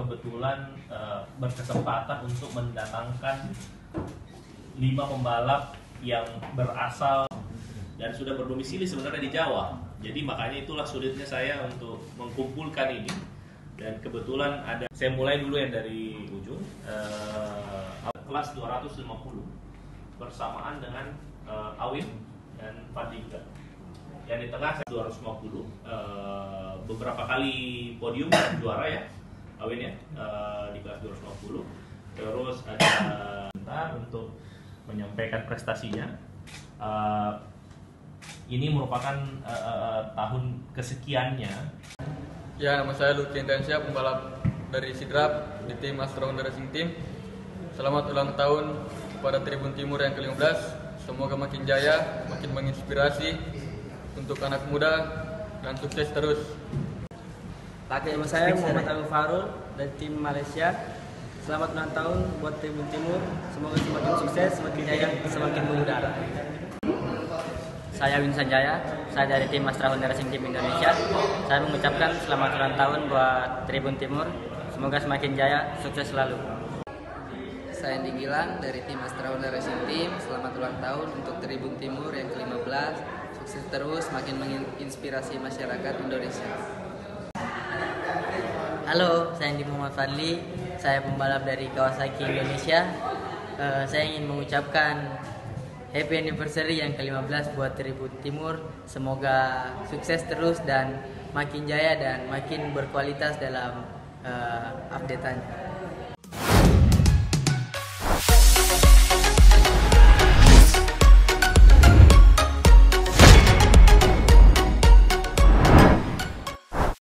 kebetulan berkesempatan untuk mendatangkan 5 pembalap yang berasal dan sudah berdomisili sebenarnya di Jawa. Jadi makanya itulah sulitnya saya untuk mengumpulkan ini. Dan kebetulan saya mulai dulu yang dari ujung, kelas 250 bersamaan dengan Awin dan Fadika. Yang di tengah 250, beberapa kali podium dan juara ya, Awin ya, di kelas 250. Terus ada bentar untuk menyampaikan prestasinya. Ini merupakan tahun kesekiannya. Ya, nama saya Lucky Intensia, pembalap dari Sidrap di tim Astra Honda Racing Team. Selamat ulang tahun kepada Tribun Timur yang ke-15. Semoga makin jaya, makin menginspirasi untuk anak muda dan sukses terus. Nama saya Muhammad Abu Farul dari tim Malaysia. Selamat ulang tahun buat Tribun Timur. Semoga semakin sukses, semakin jaya, semakin mengudara. Saya Win Sanjaya, saya dari tim Astra Honda Racing Team Indonesia. Saya mengucapkan selamat ulang tahun buat Tribun Timur. Semoga semakin jaya, sukses selalu. Saya Andi Gilang dari tim Astra Honda Racing Team. Selamat ulang tahun untuk Tribun Timur yang ke-15. Sukses terus, makin menginspirasi masyarakat Indonesia. Halo, saya Andi Muhammad Fadli. Saya pembalap dari Kawasaki Indonesia. Saya ingin mengucapkan Happy Anniversary yang ke-15 buat Tribun Timur. Semoga sukses terus dan makin jaya dan makin berkualitas dalam update-annya.